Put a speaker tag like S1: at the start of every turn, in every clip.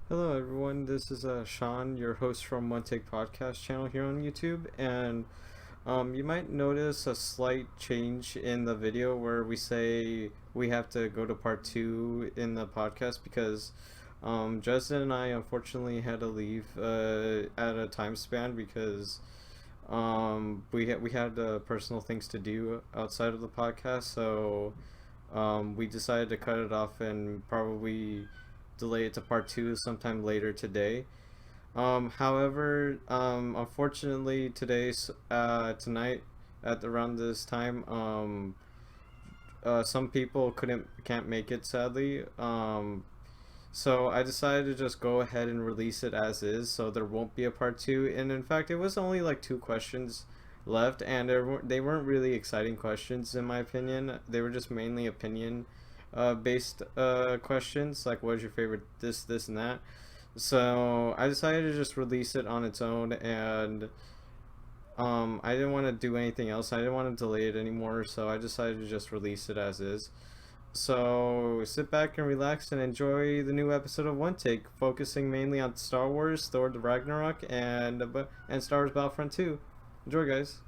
S1: Hello, everyone. This is Sean, your host from One Take Podcast channel here on YouTube, and you might notice a slight change in the video where we say we have to go to part two in the podcast because Justin and I unfortunately had to leave at a time span because we had personal things to do outside of the podcast, so we decided to cut it off and probably delay it to part two sometime later today. However, unfortunately, tonight, at around this time, some people can't make it sadly. So I decided to just go ahead and release it as is, so there won't be a part two. And in fact, it was only like two questions left, and they weren't really exciting questions in my opinion. They were just mainly opinion based questions, like what is your favorite this and that. So I decided to just release it on its own, and I didn't want to do anything else. I didn't want to delay it anymore, so I decided to just release it as is. So sit back and relax and enjoy the new episode of One Take, focusing mainly on Star Wars, Thor: The Ragnarok, and Star Wars Battlefront 2. Enjoy, guys.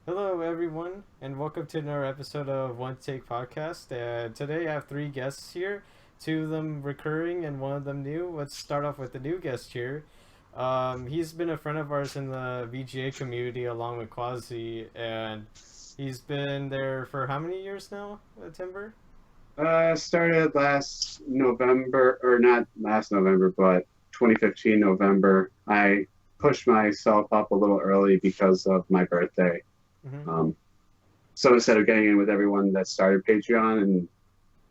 S1: Hello, everyone, and welcome to another episode of One Take Podcast. Today I have three guests here, two of them recurring and one of them new. Let's start off with the new guest here. He's been a friend of ours in the VGA community along with Quazi, and he's been there for how many years now, Timber?
S2: Started last November, or not last November, but 2015 November. I pushed myself up a little early because of my birthday.
S1: Mm-hmm.
S2: So instead of getting in with everyone that started Patreon and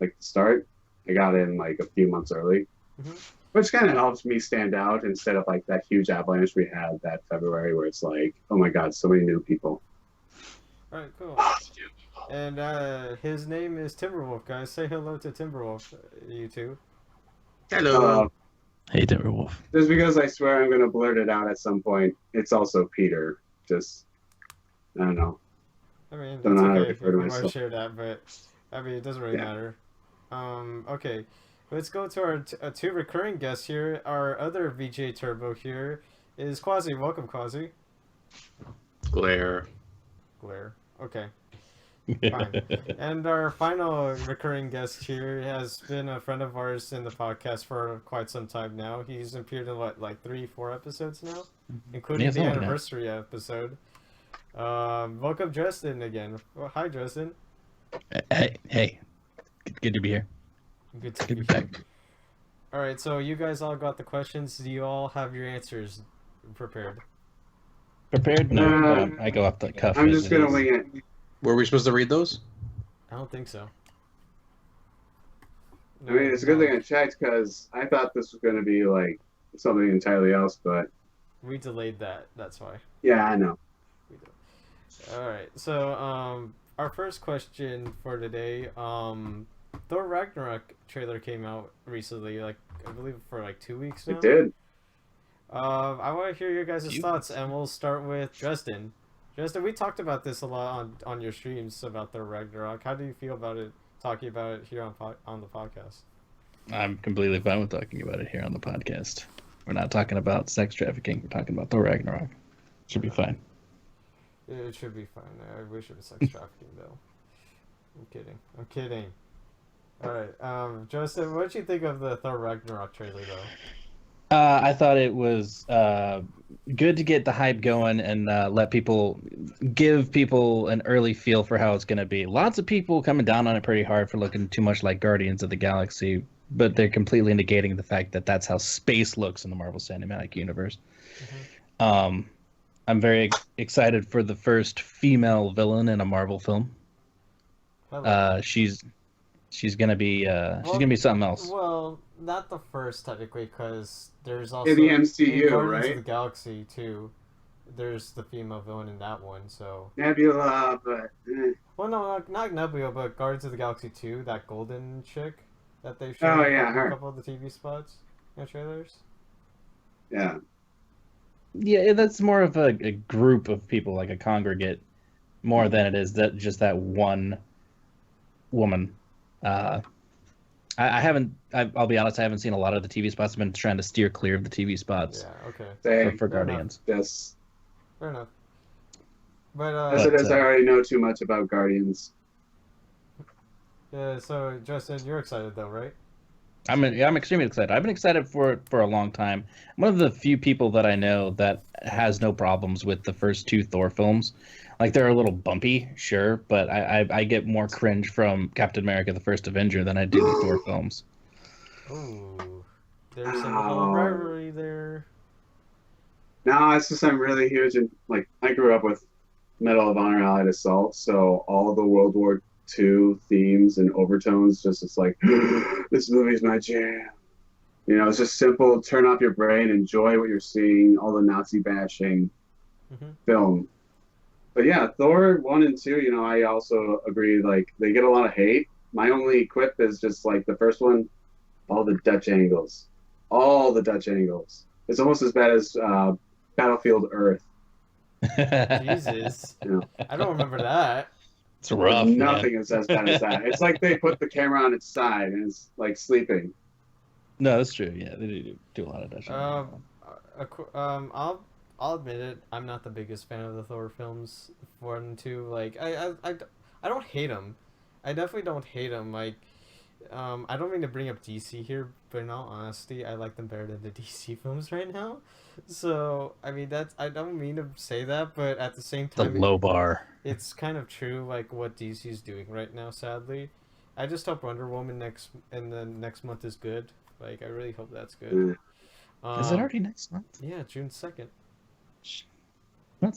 S2: like the start, I got in like a few months early,
S1: Mm-hmm.
S2: which kind of helps me stand out instead of like that huge avalanche we had that February where it's like, oh my God, so many new people.
S1: All right, cool. And his name is TimberWulf, guys. Say hello to TimberWulf, you two.
S3: Hello.
S4: Hey, TimberWulf.
S2: Just because I swear I'm going to blurt it out at some point, it's also Peter. Just, I don't know.
S1: I mean,
S2: Don't
S1: it's
S2: know how to
S1: okay if
S2: refer to
S1: you want to
S2: myself.
S1: share that, but I mean, it doesn't really matter. Okay, let's go to our two recurring guests here. Our other VJ Turbo here is Quazi. Welcome, Quazi.
S3: Glare.
S1: Glare. Okay, fine. And our final recurring guest here has been a friend of ours in the podcast for quite some time now. He's appeared in what, like 3-4 episodes now, including the anniversary episode. Welcome, Dresden again. Well, hi, Dresden.
S4: Hey. Good to be here.
S1: Good to be
S4: back.
S1: All right, so you guys all got the questions. Do you all have your answers prepared?
S4: Prepared? No, I go off the cuff.
S2: I'm just going to wing it.
S3: Were we supposed to read those?
S1: I don't think so.
S2: I mean, it's a good thing I checked because I thought this was going to be like something entirely else, but
S1: we delayed that. That's why.
S2: Yeah, I know.
S1: We did. All right, so our first question for today, Thor Ragnarok trailer came out recently, like I believe for like 2 weeks now.
S2: It did.
S1: I want to hear your guys' thoughts, and we'll start with Dresden. Dresden, we talked about this a lot on your streams about Thor Ragnarok. How do you feel about it? Talking about it here on the podcast.
S4: I'm completely fine with talking about it here on the podcast. We're not talking about sex trafficking. We're talking about Thor Ragnarok. Should be fine.
S1: It should be fine. I wish it was sex trafficking though. I'm kidding. All right, Joseph, what did you think of the Thor Ragnarok trailer though?
S4: I thought it was good to get the hype going and give people an early feel for how it's going to be. Lots of people coming down on it pretty hard for looking too much like Guardians of the Galaxy, but they're completely negating the fact that that's how space looks in the Marvel Cinematic Universe. Mm-hmm. I'm very excited for the first female villain in a Marvel film. She's gonna be something else.
S1: Well, not the first technically, because there's also
S2: in the MCU,
S1: in Guardians
S2: right?
S1: of the Galaxy too. There's the female villain in that one, so
S2: Nebula, but
S1: well, no, not Nebula, but Guardians of the Galaxy 2, that golden chick that they showed
S2: yeah,
S1: in
S2: her.
S1: a couple of the TV spots and trailers.
S4: Yeah, that's more of a group of people, like a congregate, more than it is that just that one woman. I haven't. I'll be honest. I haven't seen a lot of the TV spots. I've been trying to steer clear of the TV spots
S1: Yeah. Okay.
S2: Same.
S4: for
S1: Fair
S4: Guardians.
S2: Yes.
S1: Fair enough. But
S2: As it is, I already know too much about Guardians.
S1: yeah. So Justin, you're excited though, right?
S4: I'm extremely excited. I've been excited for it for a long time. I'm one of the few people that I know that has no problems with the first two Thor films. Like they're a little bumpy, sure, but I get more cringe from Captain America: The First Avenger than I do the Thor films.
S1: Ooh, there's some whole rivalry there.
S2: No, it's just I'm really huge and like I grew up with Medal of Honor Allied Assault, so all the World War II themes and overtones just it's like this movie's my jam. You know, it's just simple, turn off your brain, enjoy what you're seeing, all the Nazi bashing film. But yeah, Thor 1 and 2, you know, I also agree, like, they get a lot of hate. My only quip is just, like, the first one, all the Dutch angles. All the Dutch angles. It's almost as bad as Battlefield Earth.
S1: Jesus.
S2: You know?
S1: I don't remember that.
S4: It's rough.
S2: Nothing is as bad as that. It's like they put the camera on its side and it's, like, sleeping.
S4: No, that's true. Yeah, they do a lot of Dutch.
S1: I'll admit it. I'm not the biggest fan of the Thor films 1 and 2. Like I don't hate them. I definitely don't hate them. Like I don't mean to bring up DC here, but in all honesty, I like them better than the DC films right now. So I mean I don't mean to say that, but at the same time,
S4: the low bar.
S1: It's kind of true. Like what DC's doing right now. Sadly, I just hope Wonder Woman next month is good. Like I really hope that's good.
S4: Is it already next month?
S1: Yeah, June 2nd.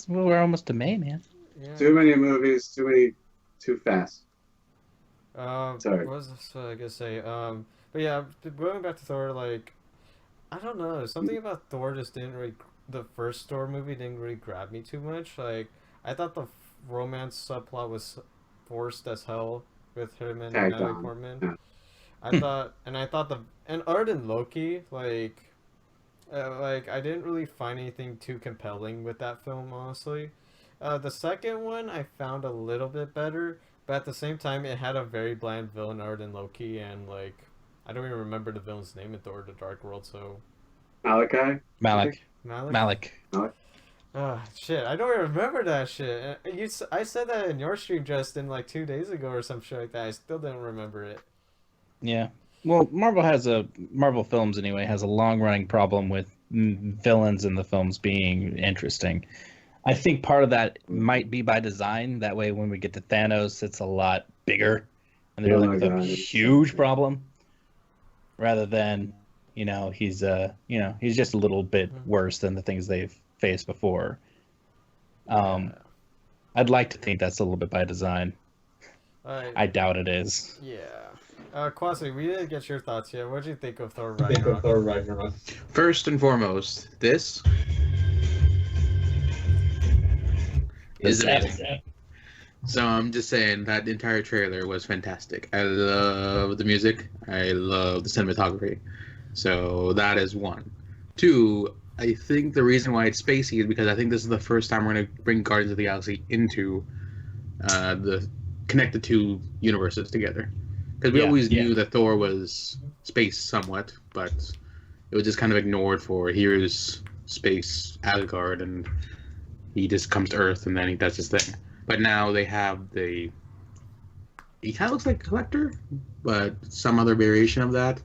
S4: We're almost to May, man.
S1: Yeah.
S2: Too many movies, too fast.
S1: Sorry. What was I gonna say? But yeah, going back to Thor, like, I don't know, something about Thor just didn't really. The first Thor movie didn't really grab me too much. Like, I thought the romance subplot was forced as hell with him and Natalie Portman.
S2: Yeah.
S1: I thought other than Loki, like I didn't really find anything too compelling with that film, honestly. The second one I found a little bit better, but at the same time it had a very bland villain other than Loki, and like I don't even remember the villain's name in Thor: The Dark World. So
S2: Malik.
S1: Shit, I don't even remember that shit. I said that in your stream, Justin, like 2 days ago or some shit like that. I still didn't remember it.
S4: Yeah. Well, Marvel Films anyway has a long-running problem with villains in the films being interesting. I think part of that might be by design. That way, when we get to Thanos, it's a lot bigger, and they're like a huge problem, rather than he's just a little bit worse than the things they've faced before. I'd like to think that's a little bit by design. I doubt it is.
S1: Yeah. Quazi, we didn't get your thoughts yet. What did you think of Thor Ragnarok?
S3: First and foremost, this is amazing. So I'm just saying that the entire trailer was fantastic. I love the music. I love the cinematography. So that is one. Two, I think the reason why it's spacey is because I think this is the first time we're going to bring Guardians of the Galaxy into connect the two universes together. Because we always knew that Thor was space somewhat, but it was just kind of ignored for here's space Asgard, and he just comes to Earth and then he does his thing. But now they have he kind of looks like a Collector, but some other variation of that.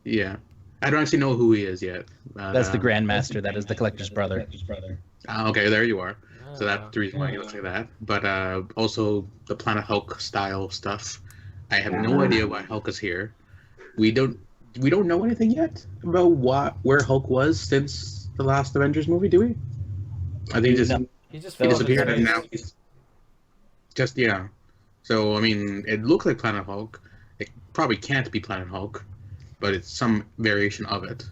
S3: Yeah. I don't actually know who he is yet.
S4: That's the Grandmaster. That is the Collector's brother.
S3: Okay, there you are. So that's the reason why he looks like that. But also the Planet Hulk style stuff. I have no idea why Hulk is here. We don't know anything yet about where Hulk was since the last Avengers movie, do we? I think he disappeared and now he's just So I mean, it looks like Planet Hulk. It probably can't be Planet Hulk, but it's some variation of it.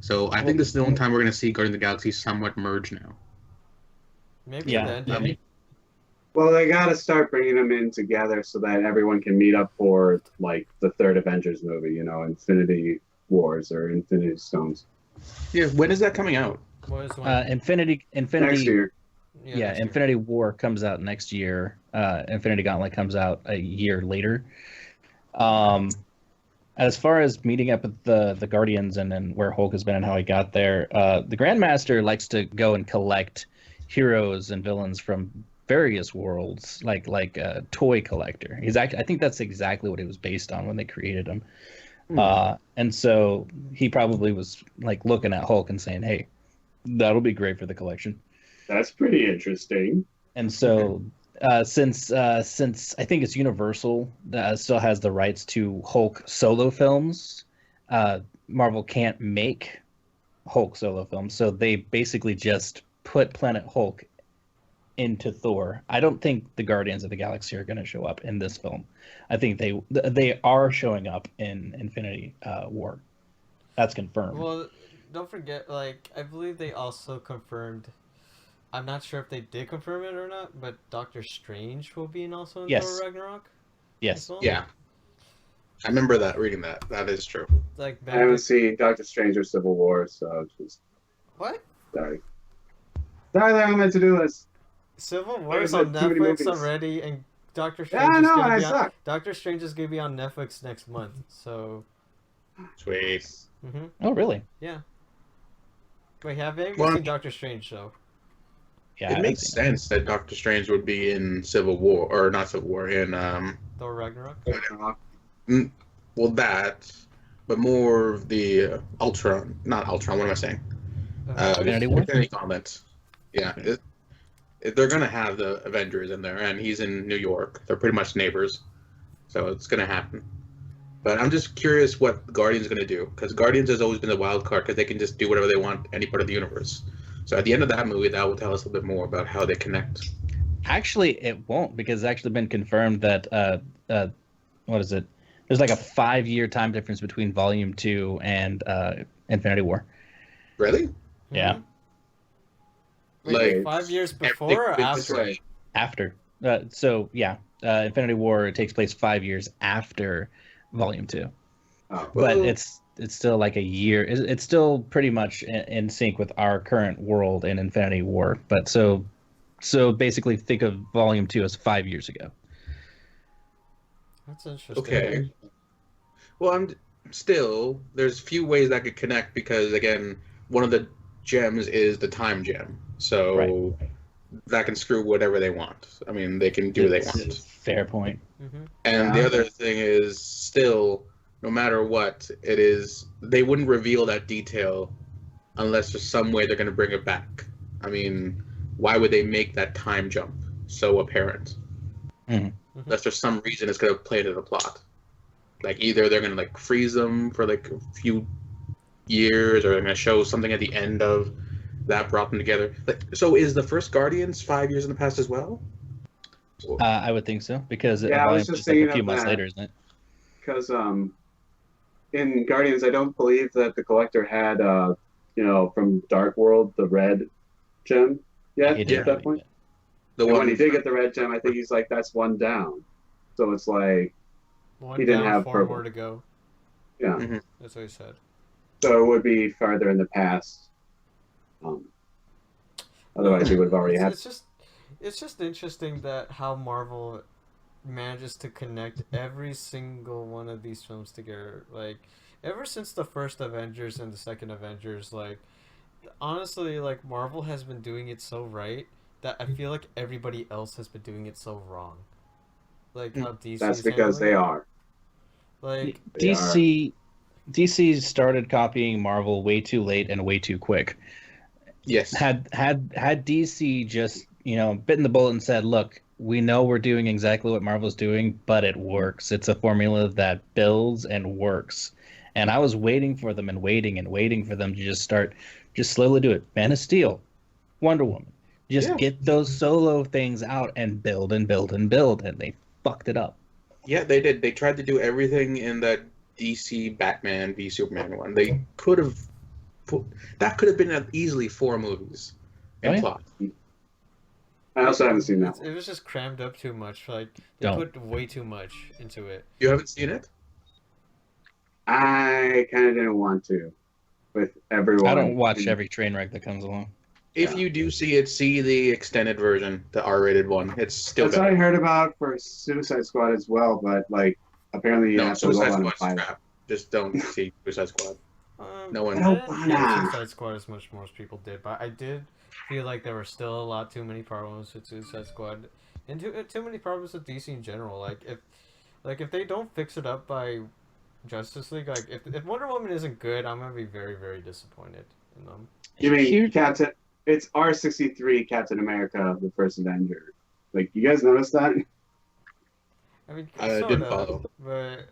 S3: So I think this is the only time we're going to see Guardians of the Galaxy somewhat merge now.
S1: Maybe then.
S2: Well, they got to start bringing them in together so that everyone can meet up for like the third Avengers movie, Infinity Wars or Infinity Stones.
S3: Yeah, when is that coming out?
S4: Infinity
S2: next year.
S4: Infinity War comes out next year. Infinity Gauntlet comes out a year later. As far as meeting up with the Guardians and where Hulk has been and how he got there, the Grandmaster likes to go and collect heroes and villains from various worlds, like a toy collector. I think that's exactly what he was based on when they created him. And so he probably was like looking at Hulk and saying, "Hey, that'll be great for the collection."
S2: That's pretty interesting.
S4: And so, since I think it's Universal that still has the rights to Hulk solo films, Marvel can't make Hulk solo films, so they basically just put Planet Hulk into Thor. I don't think the Guardians of the Galaxy are going to show up in this film. I think they are showing up in Infinity War. That's confirmed.
S1: Well, don't forget, like, I believe they also confirmed. I'm not sure if they did confirm it or not, but Doctor Strange will be in also in
S4: Yes.
S1: Thor Ragnarok.
S4: Yes.
S1: Well.
S3: Yeah. I remember reading that. That is true.
S1: Like
S2: I haven't seen Doctor Strange or Civil War, so just
S1: what?
S2: sorry. Sorry, they're on my to-do list.
S1: Civil War is
S2: There's
S1: on
S2: too many
S1: Netflix
S2: movies.
S1: already, and Doctor Strange
S2: Yeah, I
S1: is
S2: know, and
S1: gonna
S2: I
S1: be on.
S2: suck.
S1: Doctor Strange is gonna be on Netflix next month. So.
S3: Sweet.
S1: Mm-hmm.
S4: Oh, really?
S1: Yeah. Wait, have you
S3: Well,
S1: seen Doctor Strange though?
S4: Yeah.
S3: It makes sense that Doctor Strange would be in Civil War, or not Civil War, in
S1: Thor Ragnarok.
S3: well, that, but more of the Ultron, not Ultron. What am I saying?
S4: Infinity War?
S3: Infinity Gauntlet. Yeah, they're gonna have the Avengers in there, and he's in New York. They're pretty much neighbors, so it's gonna happen. But I'm just curious what Guardians gonna do, because Guardians has always been the wild card, because they can just do whatever they want any part of the universe. So at the end of that movie, that will tell us a little bit more about how they connect.
S4: Actually, it won't, because it's actually been confirmed that what is it? There's like a 5-year time difference between Volume 2 and Infinity War.
S3: Really?
S4: Yeah.
S1: Wait,
S3: Like,
S1: 5 years before or after?
S4: After. Infinity War takes place 5 years after Volume 2.
S2: Oh,
S4: But it's still like a year. It's still pretty much in sync with our current world in Infinity War. But so basically, think of Volume 2 as 5 years ago.
S1: That's interesting.
S3: Okay. Well, there's few ways that could connect, because again, one of the gems is the time gem, so that can screw whatever they want. I mean, they can do what they want.
S4: Fair point.
S1: Mm-hmm.
S3: And the other thing is, still, no matter what it is, they wouldn't reveal that detail unless there's some way they're going to bring it back. I mean, why would they make that time jump so apparent?
S4: Mhm.
S3: Unless there's some reason it's going to play to the plot. Like, either they're going to like freeze them for like a few years, or they're going to show something at the end of that brought them together. Like, so is the first Guardians 5 years in the past as well?
S4: I would think so, because
S2: Yeah, I
S4: Volume
S2: was
S4: 2
S2: just
S4: is like a
S2: thinking
S4: few
S2: of
S4: months
S2: that.
S4: later, isn't it?
S2: Because in Guardians, I don't believe that the Collector had from Dark World the red gem yet
S4: He
S2: at
S4: did.
S2: that point.
S3: The
S2: And
S3: one
S2: when he did get the red gem, I think he's like, that's one down. So it's like,
S1: One
S2: He didn't
S1: down,
S2: have
S1: 4
S2: purple.
S1: more to go.
S2: yeah.
S3: Mhm.
S1: That's what he said.
S2: So it would be farther in the past. Otherwise, he would have already had.
S1: It's just interesting that how Marvel manages to connect every single one of these films together. Like, ever since the first Avengers and the second Avengers, like, honestly, like, Marvel has been doing it so right that I feel like everybody else has been doing it so wrong. Like how DC
S2: That's
S1: is
S2: because
S1: handling
S2: they
S1: it.
S2: are.
S1: Like,
S2: They
S4: DC started copying Marvel way too late and way too quick.
S3: Yes.
S4: Had DC just bitten the bullet and said, "Look, we know we're doing exactly what Marvel's doing, but it works. It's a formula that builds and works." And I was waiting for them and waiting for them to just slowly do it. Man of Steel, Wonder Woman, just get those solo things out and build and build and build, and they fucked it up.
S3: Yeah, they did. They tried to do everything in that DC Batman v Superman one. They could have that could have been easily 4 movies in
S4: Oh, yeah.
S3: plot.
S2: I also haven't seen that
S1: it
S2: one.
S1: was just crammed up too much. Like, they
S4: Don't.
S1: put way too much into it.
S3: You haven't seen it?
S2: I kind of didn't want to with everyone.
S4: I don't watch every train wreck that comes along.
S3: If you do see it, see the extended version, the R-rated one. It's still
S2: That's what
S3: better.
S2: I heard about for Suicide Squad as well, but like apparently you
S3: No,
S2: have to go
S3: Suicide
S2: on a
S3: Squad's
S2: pilot.
S3: crap. Just don't see Suicide Squad. No one.
S1: I
S2: No,
S1: didn't
S2: nah.
S1: hate Suicide Squad as much as most people did, but I did feel like there were still a lot too many problems with Suicide Squad, and too many problems with DC in general. Like if they don't fix it up by Justice League, like if Wonder Woman isn't good, I'm gonna be very very disappointed in them.
S2: You mean
S4: Huge-
S2: Captain? It's R63 Captain America, the first Avenger. Like, you guys notice that?
S1: I mean,
S3: I
S1: sort
S3: didn't
S1: of,
S3: follow.
S1: but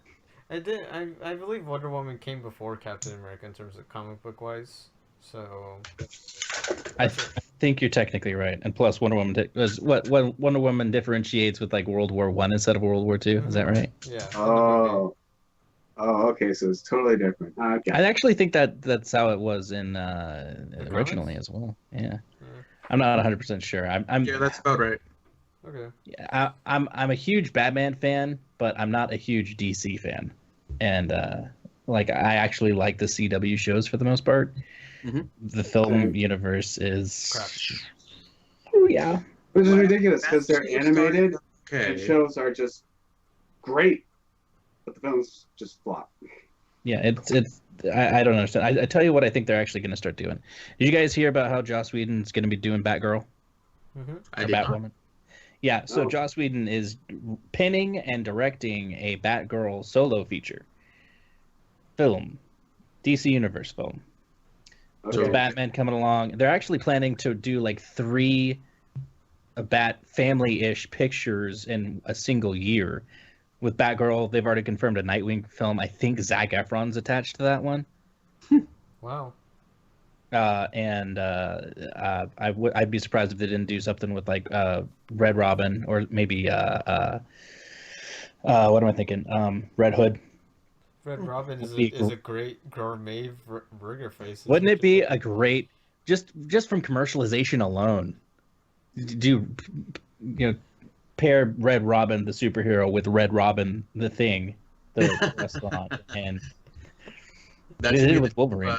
S1: I did. I believe Wonder Woman came before Captain America in terms of comic book wise. So
S4: I think you're technically right, and plus Wonder Woman was what Wonder Woman differentiates with like World War One instead of World War Two. Is that right?
S1: yeah.
S2: Oh, okay, so it's totally different. Okay.
S4: I actually think that's how it was in
S1: comics?
S4: originally as well. Yeah,
S1: Yeah.
S4: I'm not 100% sure. I'm
S3: Yeah, that's about right.
S1: Okay.
S4: I'm a huge Batman fan, but I'm not a huge DC fan, and like I actually like the CW shows for the most part.
S3: Mhm.
S4: The film
S2: Same.
S4: universe is
S1: Crap.
S4: Oh, yeah.
S2: Which is ridiculous because they're
S3: That's
S2: animated and
S3: Okay.
S2: shows are just great, but the films just flop.
S4: Yeah, it's I don't understand. I tell you what I think they're actually going to start doing. Did you guys hear about how Joss Whedon's going to be doing Batgirl
S1: Mm-hmm.
S3: I
S4: or
S3: did not.
S4: Batwoman? Yeah, so
S2: Oh.
S4: Joss Whedon is penning and directing a Batgirl solo feature film, DC Universe film.
S2: Okay.
S4: With Batman coming along, they're actually planning to do like 3 Bat family-ish pictures in a single year. With Batgirl, they've already confirmed a Nightwing film. I think Zac Efron's attached to that one.
S1: Wow.
S4: I'd be surprised if they didn't do something with like Red Robin or maybe what am I thinking? Red Hood.
S1: Red Robin is
S4: Be
S1: is a great gourmet burger face.
S4: Wouldn't it be a great just from commercialization alone? Do pair Red Robin the superhero with Red Robin the Thing, the restaurant, and
S3: That's
S4: they did it
S3: the
S4: with Wolverine.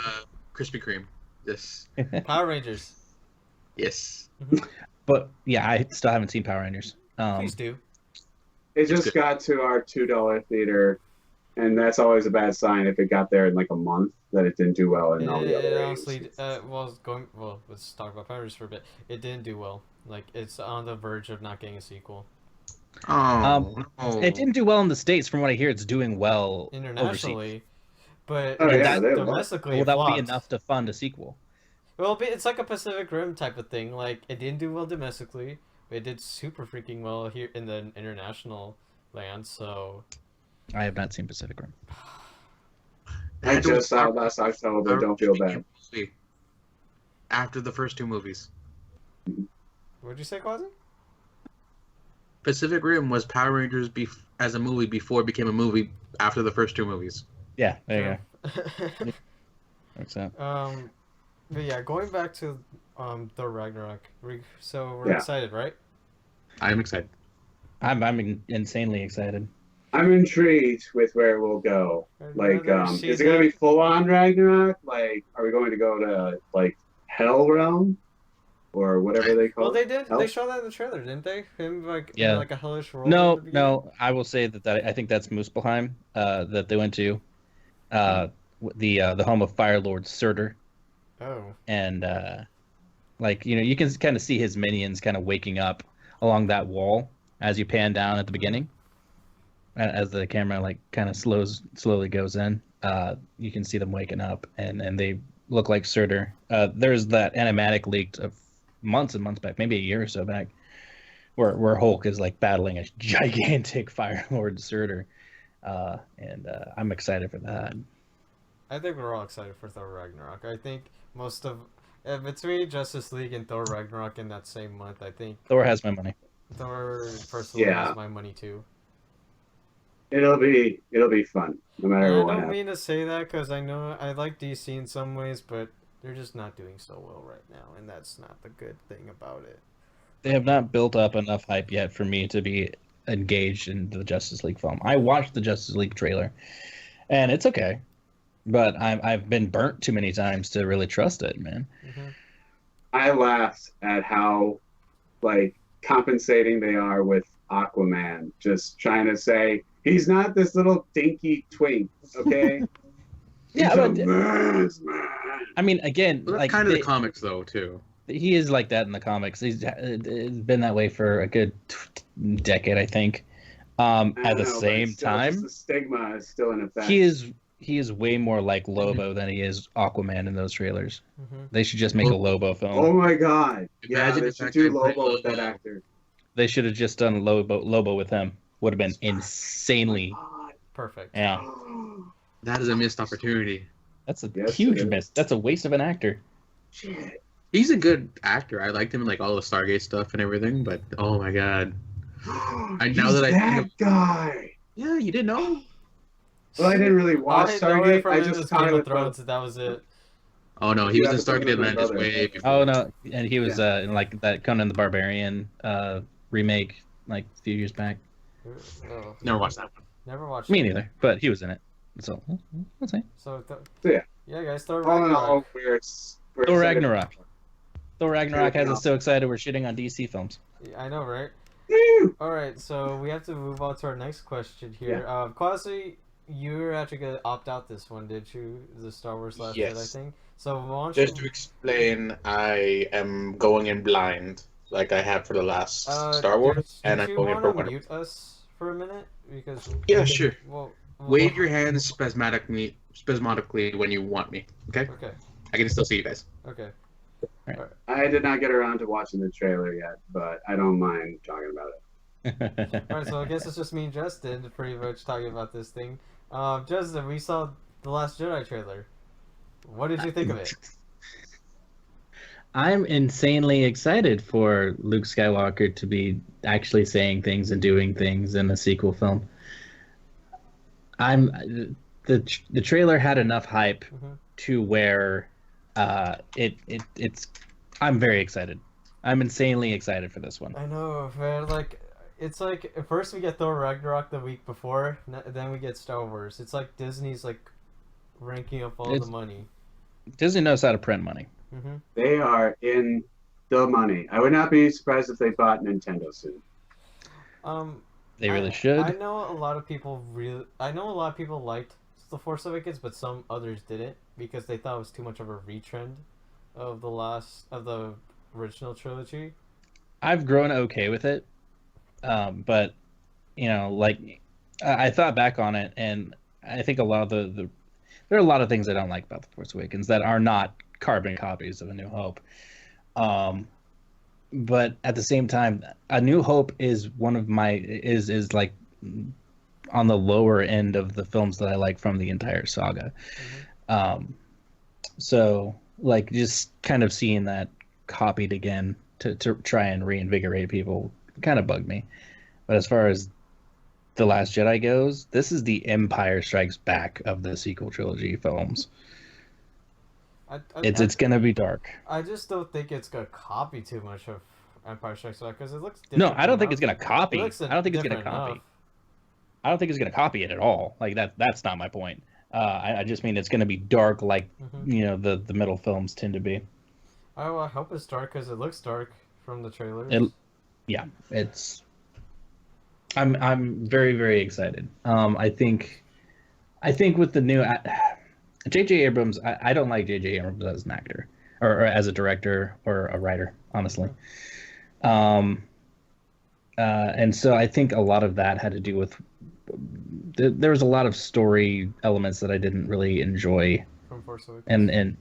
S3: Krispy Kreme. Yes.
S1: Power Rangers?
S3: Yes.
S4: But yeah, I still haven't seen Power Rangers.
S1: Please do.
S2: It
S3: It's
S2: just
S3: good.
S2: got to our $2 theater, and that's always a bad sign if it got there in like a month that it didn't do well in all the other
S1: Honestly,
S2: agencies.
S1: let's talk about Power Rangers for a bit. It didn't do well. Like it's on the verge of not getting a sequel.
S3: Oh, no.
S4: It didn't do well in the States. From what I hear, it's doing well overseas.
S1: Internationally, but
S2: Oh, yeah,
S1: it's
S2: they love it.
S1: domestically
S4: Will
S1: it
S4: that be
S1: flopped.
S4: enough to fund a sequel?
S1: Well, it's like a Pacific Rim type of thing. Like it didn't do well domestically, but it did super freaking well here in the international land. So
S4: I have not seen Pacific Rim.
S2: I just saw it last October. Don't feel bad.
S3: After the first 2 movies,
S1: what'd you say, Quazi?
S3: Pacific Rim was Power Rangers as a movie before it became a movie after the first 2 movies.
S4: Yeah, there you
S1: True.
S4: go. That's it.
S1: But yeah, going back to Thor Ragnarok. So we're
S2: Yeah.
S1: excited, right?
S3: I'm excited.
S4: I'm insanely excited.
S2: I'm intrigued with where it will go. Like,
S1: Another
S2: is it
S1: season-
S2: going to be full on Ragnarok? Like, are we going to go to like Hell Realm or whatever they call
S1: Well, they
S2: it?
S1: did.
S2: Hell?
S1: They showed that in the trailer, didn't they? Him like
S4: Yeah.
S1: in like a hellish world. at the
S4: No,
S1: beginning?
S4: no, I will say that I think that's Muspelheim that they went to, the home of Fire Lord Surtur,
S1: Oh.
S4: and like you can kind of see his minions kind of waking up along that wall as you pan down at the beginning, as the camera like kind of slowly goes in. You can see them waking up, and they look like Surtur. There's that animatic leaked of months and months back, maybe a year or so back, where Hulk is like battling a gigantic Fire Lord Surtur, and I'm excited for that.
S1: I think we're all excited for Thor Ragnarok. I think most of between Justice League and Thor Ragnarok in that same month, I think
S4: Thor has my money.
S1: Thor personally
S2: Yeah.
S1: has my money too.
S2: It'll be fun no
S1: And
S2: matter
S1: I
S2: what
S1: don't
S2: happens.
S1: mean to say that because I know I like DC in some ways, but they're just not doing so well right now, and that's not the good thing about it.
S4: They have not built up enough hype yet for me to be engaged in the Justice League film. I watched the Justice League trailer, and it's okay, but I've been burnt too many times to really trust it, man.
S1: Mm-hmm.
S2: I laughed at how like compensating they are with Aquaman, just trying to say He's not this little dinky twink, okay?
S4: Yeah,
S2: He's a
S4: but
S2: man's man.
S4: I mean, again,
S3: Well, that's
S4: like
S3: kind of the comics, though, too.
S4: he is like that in the comics. He's been that way for a good decade, I think.
S2: I
S4: At
S2: don't
S4: the
S2: know, but it's
S4: same
S2: still just
S4: time,
S2: the stigma is still in effect.
S4: he is way more like Lobo than he is Aquaman in those trailers.
S1: Mm-hmm.
S4: They should just make a Lobo film.
S2: Oh my god! Yeah,
S3: Imagine
S2: they
S3: if
S2: should
S3: that
S2: do
S3: guy played
S2: Lobo with that
S3: Lobo.
S2: actor.
S4: They should have just done Lobo with him. Would have been insanely.
S2: God.
S1: Perfect.
S4: Yeah,
S3: That is a missed opportunity.
S4: that's a
S2: Yes,
S4: huge
S2: it is.
S4: miss. That's a waste of an actor.
S2: Shit.
S3: He's a good actor. I liked him in like all the Stargate stuff and everything, but oh my god.
S2: He's
S3: now that I think
S2: that guy.
S3: Yeah, you didn't know?
S2: Well, I didn't really watch
S1: I know it
S2: Stargate.
S1: from
S2: I
S1: him
S2: just
S1: as
S2: caught
S1: Game
S2: it
S1: of
S2: with
S1: Thrones. That was it.
S3: Oh no, he was in
S2: episodes
S3: Stargate
S2: with my
S3: Atlantis
S2: brother.
S3: way before.
S4: Oh no, and he was in like that Conan the Barbarian remake like a few years back.
S1: Oh,
S3: Never watched that one.
S1: never watched
S4: Me
S1: it.
S4: neither, but he was in it. So let's say
S1: So,
S2: Yeah.
S1: yeah, guys, Thor
S2: All in all,
S1: Ragnarok.
S2: we're
S4: Thor
S2: excited.
S4: Ragnarok. Thor Ragnarok has us so excited we're shitting on DC films.
S1: Yeah, I know, right?
S2: Woo!
S1: All right, so we have to move on to our next question here. Quasi, you were actually gonna opt out this one, did you? The Star Wars Last
S3: Yes.
S1: Jedi thing. So why don't
S3: Just
S1: you?
S3: to explain, I am going in blind, like I have for the last Star Wars, and I'm
S1: you
S3: going in for
S1: want to
S3: one.
S1: mute us for a minute? Because
S3: Yeah, sure.
S1: Well,
S3: Wave your hands spasmodically when you want me. Okay?
S1: Okay.
S3: I can still see you guys.
S1: Okay.
S2: I did not get around to watching the trailer yet, but I don't mind talking about it.
S1: All right, so I guess it's just me and Justin pretty much talking about this thing. Justin, we saw the Last Jedi trailer. What did you think of it?
S4: I'm insanely excited for Luke Skywalker to be actually saying things and doing things in a sequel film. The trailer had enough hype to where it's I'm very excited. I'm insanely excited for this one.
S1: I know, man. Like, it's like first we get Thor Ragnarok the week before, then we get Star Wars. It's like Disney's like ranking up all the money.
S4: Disney knows how to print money.
S1: Mm-hmm.
S2: They are in the money. I would not be surprised if they bought Nintendo soon.
S4: They really should.
S1: I know a lot of people liked The Force Awakens, but some others didn't because they thought it was too much of a retrend of the original trilogy.
S4: I've grown okay with it, but like I thought back on it, and I think a lot of there are a lot of things I don't like about The Force Awakens that are not carbon copies of A New Hope. But at the same time, A New Hope is one of my is like on the lower end of the films that I like from the entire saga. So like just kind of seeing that copied again to try and reinvigorate people kind of bugged me. But as far as The Last Jedi goes, this is the Empire Strikes Back of the sequel trilogy films. It's gonna be dark.
S1: I just don't think it's gonna copy too much of Empire Strikes Back because it looks
S4: No,
S1: different
S4: I don't think
S1: enough.
S4: it's gonna copy. I don't think it's gonna
S1: different
S4: copy.
S1: enough.
S4: I don't think it's gonna copy it at all. Like that's not my point. I just mean it's gonna be dark, like the middle films tend to be.
S1: I hope it's dark because it looks dark from the trailers.
S4: I'm very, very excited. I think with the new J.J. Abrams, I don't like J.J. Abrams as an actor or as a director or a writer, honestly. And so I think a lot of that had to do with there was a lot of story elements that I didn't really enjoy
S1: from Force Awakens.
S4: and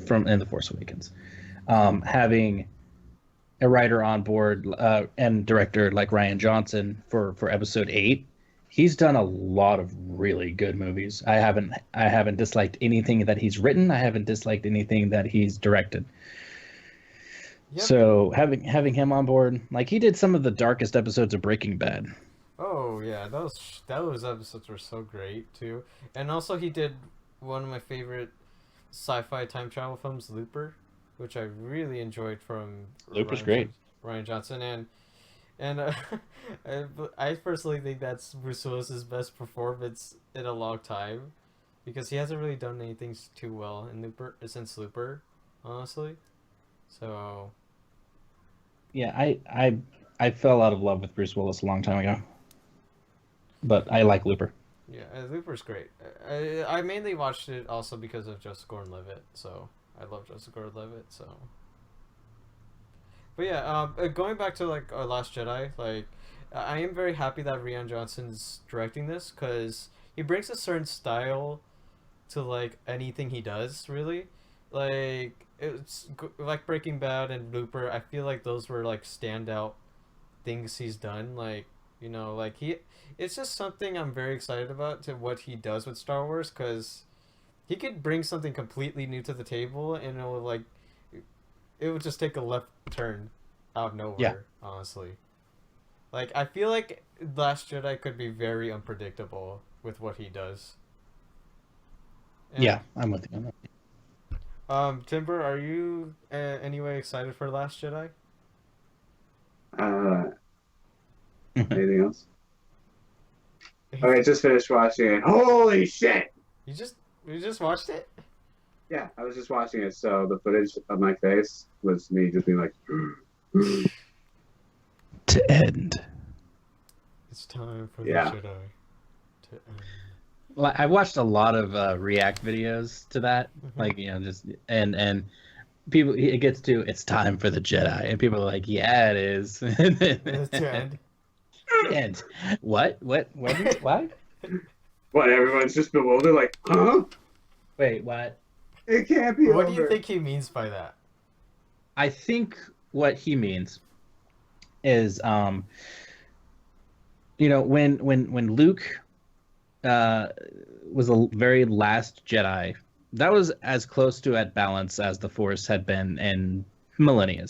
S4: from The Force Awakens. Having a writer on board and director like Rian Johnson for Episode 8, he's done a lot of really good movies. I haven't disliked anything that he's written. I haven't disliked anything that he's directed. Yep. So having him on board, like he did some of the darkest episodes of Breaking Bad.
S1: Oh yeah, those episodes were so great too. And also he did one of my favorite sci-fi time travel films, Looper, which I really enjoyed from
S4: Looper's great.
S1: Rian Johnson and I personally think that's Bruce Willis's best performance in a long time because he hasn't really done anything too well in Looper since Looper, honestly. So
S4: yeah, I fell out of love with Bruce Willis a long time ago. but I like Looper.
S1: Yeah, Looper's great. I mainly watched it also because of Joseph Gordon-Levitt, so I love Joseph Gordon-Levitt. So, but yeah, going back to like our Last Jedi, like I am very happy that Rian Johnson's directing this because he brings a certain style to like anything he does. Really, like like Breaking Bad and Looper. I feel like those were like standout things he's done. Like like it's just something I'm very excited about to what he does with Star Wars because he could bring something completely new to the table and it would just take a left turn out of nowhere.
S4: Yeah.
S1: Honestly, like I feel like Last Jedi could be very unpredictable with what he does. And,
S4: Yeah, I'm with you.
S1: Timber, are you anyway excited for Last Jedi?
S2: Anything else? Okay, just finished watching it. Holy shit!
S1: You just watched it?
S2: Yeah, I was just watching it, so the footage of my face was me just being like.
S4: To end.
S1: It's time for
S2: Yeah.
S1: the Jedi to end.
S4: Well, I watched a lot of React videos to that,
S1: Mhm.
S4: like just and people it gets to it's time for the Jedi, and people are like, yeah, it is.
S1: To end.
S4: And what? What? What?
S2: What? Everyone's just bewildered, like, huh?
S4: Wait, what?
S2: It can't be
S1: What
S2: over.
S1: do you think he means by that?
S4: I think what he means is, when Luke was the very last Jedi, that was as close to at balance as the Force had been in millennia.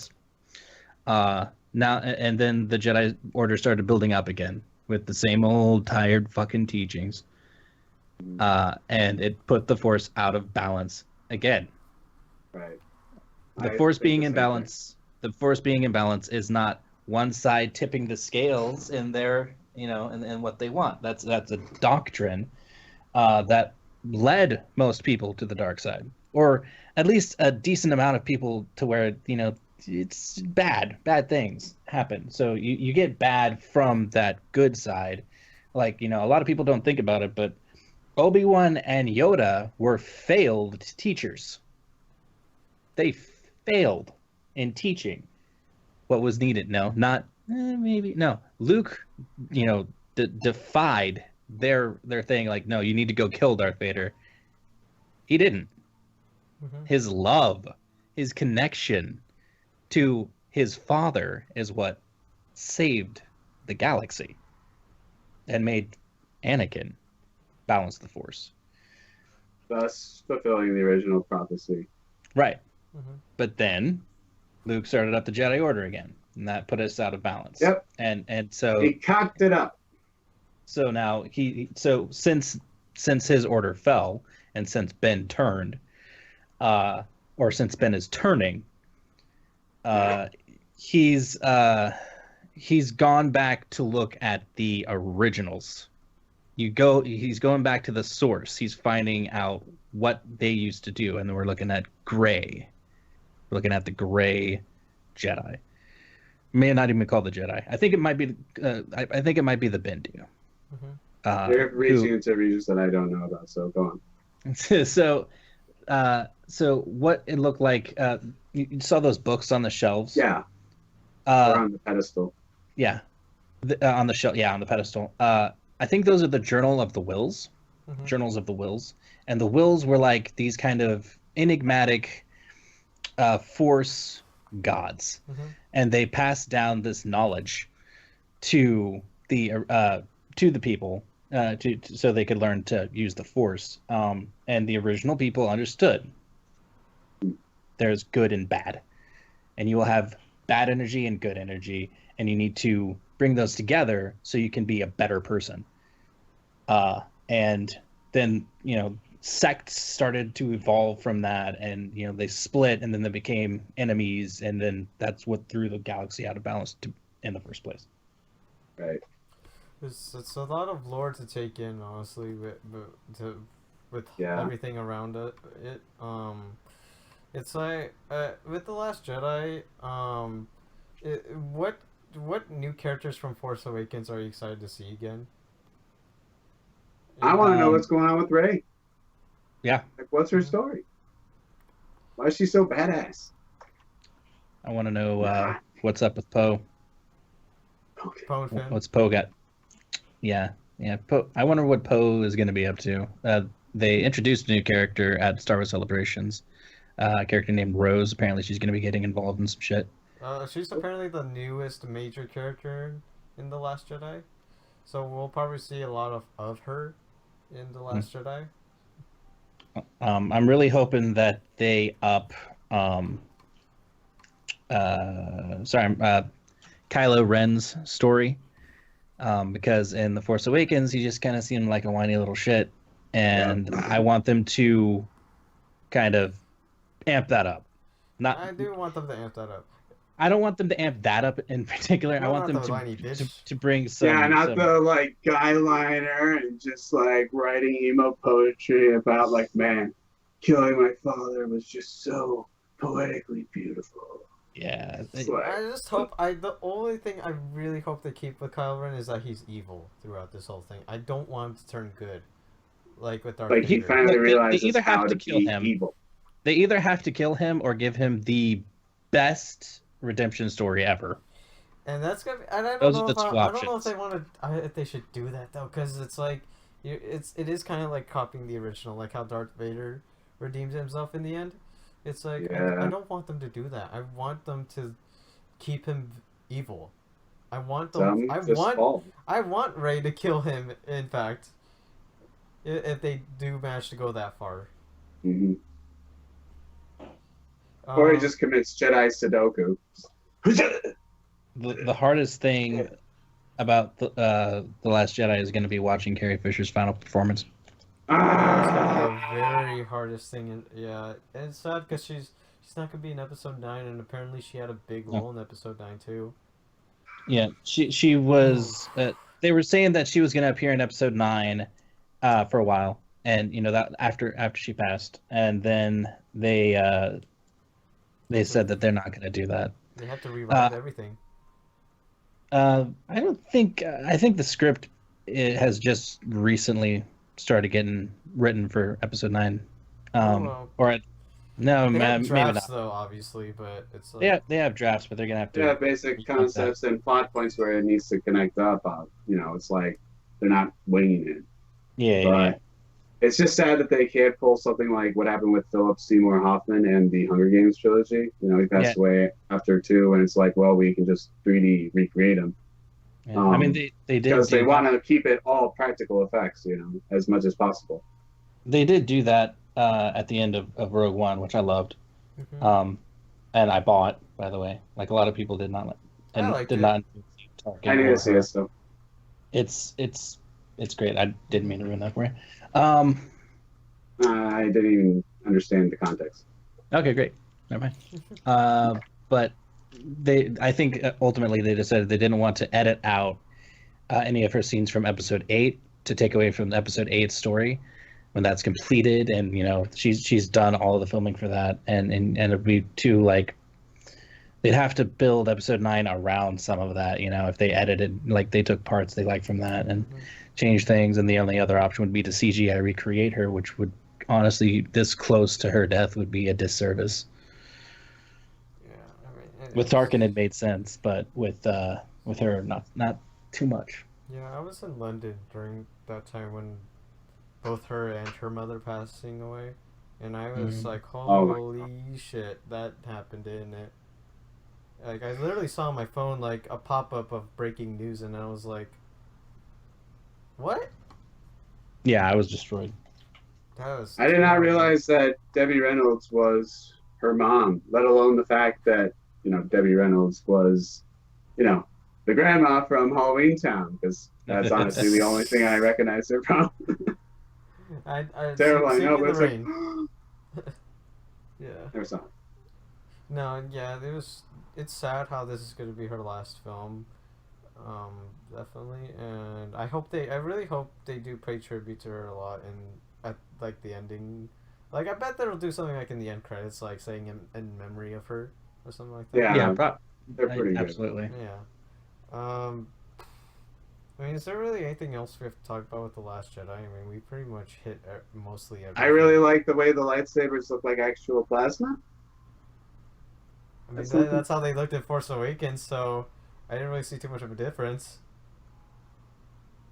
S4: Now and then the Jedi Order started building up again with the same old tired fucking teachings, and it put the Force out of balance again.
S2: Right.
S4: The
S2: I
S4: Force
S2: think
S4: being
S2: the
S4: in
S2: same
S4: balance. The Force being in balance is not one side tipping the scales in their, in what they want. That's a doctrine that led most people to the dark side, or at least a decent amount of people to where it's bad things happen. So you get bad from that good side. Like, a lot of people don't think about it, but Obi-Wan and Yoda were failed teachers. They failed in teaching what was needed. No, not maybe. No, Luke, defied their thing. Like, no, you need to go kill Darth Vader. He didn't.
S1: Mm-hmm.
S4: His love, his connection to his father is what saved the galaxy and made Anakin balance the Force.
S2: Thus fulfilling the original prophecy.
S4: Right.
S1: Mm-hmm.
S4: But then Luke started up the Jedi Order again, and that put us out of balance.
S2: Yep.
S4: And so
S2: He cocked it up.
S4: So now since his order fell and since Ben turned, or since Ben is turning, he's gone back to look at the originals. He's going back to the source. He's finding out what they used to do, and we're looking at gray. We're looking at the gray Jedi. May not even call the Jedi. I think it might be. I think it might be the Bendu.
S1: Mm-hmm.
S2: They're reaching into regions that I don't know about, so go on.
S4: So what it looked like, you saw those books on the shelves?
S2: Yeah. Or on the pedestal.
S4: Yeah. On the shelf, yeah, on the pedestal. I think those are the Journal of the Wills.
S1: Mm-hmm.
S4: Journals of the Wills. And the Wills were like these kind of enigmatic Force gods.
S1: Mm-hmm.
S4: And they passed down this knowledge to the people so they could learn to use the Force. And the original people understood there's good and bad, and you will have bad energy and good energy, and you need to bring those together so you can be a better person. And then sects started to evolve from that, and they split, and then they became enemies, and then that's what threw the galaxy out of balance in the first place.
S2: Right.
S1: It's a lot of lore to take in, honestly, with
S2: Yeah.
S1: everything around it. It's like with The Last Jedi. What new characters from Force Awakens are you excited to see again?
S2: I want to know what's going on with Rey.
S4: Yeah.
S2: Like, what's her story? Why is she so badass?
S4: I want to know what's up with Poe.
S2: Okay.
S1: Poe and Finn.
S4: What's Poe got? Yeah. Poe. I wonder what Poe is going to be up to. They introduced a new character at Star Wars Celebrations. A character named Rose. Apparently, she's going to be getting involved in some shit.
S1: She's apparently the newest major character in The Last Jedi. So we'll probably see a lot of her in The Last Jedi.
S4: I'm really hoping that they up Kylo Ren's story. Because in The Force Awakens, he just kind of seemed like a whiny little shit. And I want them to kind of amp that up.
S1: I do want them to amp that up.
S4: I don't want them to amp that up in particular. I want them to bring some...
S2: Yeah, not the, like, guy liner and just, like, writing emo poetry about, like, man, killing my father was just so poetically beautiful.
S4: Yeah.
S1: I just hope... the only thing I really hope they keep with Kylo Ren is that he's evil throughout this whole thing. I don't want him to turn good. Like with Darth Vader.
S2: He finally realizes
S4: they either have
S2: how
S4: to kill
S2: be
S4: him.
S2: evil.
S4: They either have to kill him or give him the best redemption story ever.
S1: And that's gonna be, and I don't
S4: Those
S1: know
S4: are the
S1: if
S4: two
S1: I don't know if
S4: options.
S1: they want to if they should do that though, because it's like it is kind of like copying the original, like how Darth Vader redeems himself in the end. It's like I don't want them to do that. I want them to keep him evil. I want them. I want Rey to kill him. In fact, if they do manage to go that far.
S2: Mm-hmm. Or he just commits Jedi Sudoku.
S4: The hardest thing about the Last Jedi is going to be watching Carrie Fisher's final performance.
S1: That's gonna be the very hardest thing. And it's sad because she's not gonna be in Episode 9, and apparently she had a big role in Episode 9 too.
S4: Yeah, she was. They were saying that she was going to appear in Episode 9 for a while, and that after she passed, and then they said that they're not going to do that.
S1: They have to rewrite everything.
S4: I don't think. I think the script has just recently started getting written for Episode 9. No,
S1: they have
S4: maybe
S1: drafts
S4: not.
S1: though, obviously, but it's like...
S4: They have drafts, but they're gonna have to.
S2: Yeah, basic concepts and plot points where it needs to connect up. It's like they're not winging it.
S4: Yeah.
S2: It's just sad that they can't pull something like what happened with Philip Seymour Hoffman and the Hunger Games trilogy. He passed away after 2, and it's like, well, we can just 3D recreate him.
S4: Yeah. I mean, they did
S2: because they want to keep it all practical effects, as much as possible.
S4: They did do that at the end of Rogue One, which I loved.
S1: Mm-hmm.
S4: And I bought, by the way. Like a lot of people did not, not.
S2: I need to see it still.
S4: It's great. I didn't mean to ruin that for you.
S2: I didn't even understand the context.
S4: Okay, great. Never mind. But I think ultimately they decided they didn't want to edit out any of her scenes from Episode 8 to take away from the Episode 8 story when that's completed, and she's done all of the filming for that, and it'd be too they'd have to build Episode 9 around some of that, if they edited, like they took parts they liked from that and change things, and the only other option would be to CGI recreate her, which would honestly, this close to her death, would be a disservice. With Tarkin it made sense, but with her not too much.
S1: Yeah, I was in London during that time when both her and her mother passing away, and I was like, holy shit, that happened, didn't it? Like, I literally saw on my phone like a pop-up of breaking news, and I was like, what?
S4: Yeah, I was destroyed.
S2: I did not realize that Debbie Reynolds was her mom, let alone the fact that Debbie Reynolds was the grandma from Halloween Town, because that's honestly the only thing I recognize her from.
S1: I
S2: terrible, I know, but it's like
S1: yeah.
S2: Never saw it.
S1: No, yeah, it's sad how this is going to be her last film, definitely, and I really hope they do pay tribute to her a lot at like the ending. Like, I bet they'll do something like in the end credits, like saying in memory of her or something like that.
S2: Yeah, they're pretty good.
S4: Absolutely.
S1: Yeah. I mean, is there really anything else we have to talk about with The Last Jedi? I mean, we pretty much hit mostly everything.
S2: I really like the way the lightsabers look like actual plasma.
S1: I mean, that's how they looked in Force Awakens, so I didn't really see too much of a difference.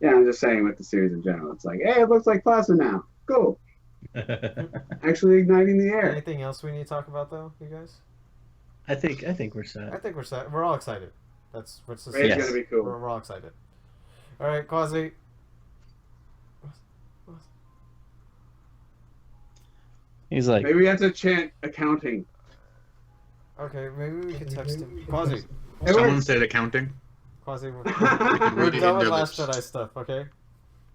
S2: Yeah, I'm just saying with the series in general. It's like, hey, it looks like plasma now. Cool. Actually igniting the air.
S1: Anything else we need to talk about, though, you guys?
S4: I think we're set.
S1: I think we're set. We're all excited. What's the
S2: Ray's gonna be cool.
S1: We're all excited. All right, Quazi.
S4: He's like,
S2: maybe we have to chant accounting.
S1: Okay, maybe we can text him. Quazi.
S3: Someone said accounting.
S1: Quazi, we're
S3: Read it
S1: done
S3: in
S1: with
S3: their
S1: Last
S3: lips.
S1: Jedi stuff, okay?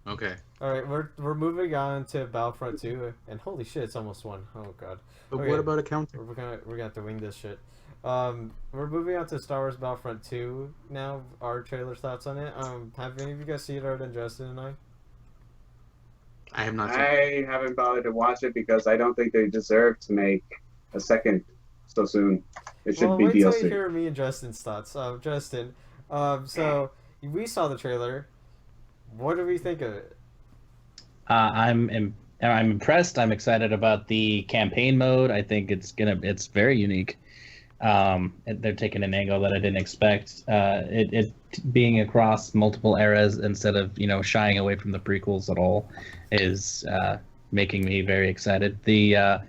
S3: Okay.
S1: All right, we're moving on to Battlefront 2, and holy shit, it's almost 1. Oh god.
S3: But
S1: Okay.
S3: what about accounting?
S1: We're gonna have to wing this shit. We're moving on to Star Wars Battlefront 2 now. Our trailer thoughts on it. Have any of you guys seen it other than Justin and I?
S3: I have not seen it.
S2: I haven't bothered to watch it because I don't think they deserve to make a second so soon. It should be
S1: wait till
S2: DLC.
S1: you hear me and Justin's thoughts. Justin, so we saw the trailer. What do we think of it?
S4: I'm impressed. I'm excited about the campaign mode. I think it's very unique. They're taking an angle that I didn't expect. It being across multiple eras instead of shying away from the prequels at all is making me very excited. The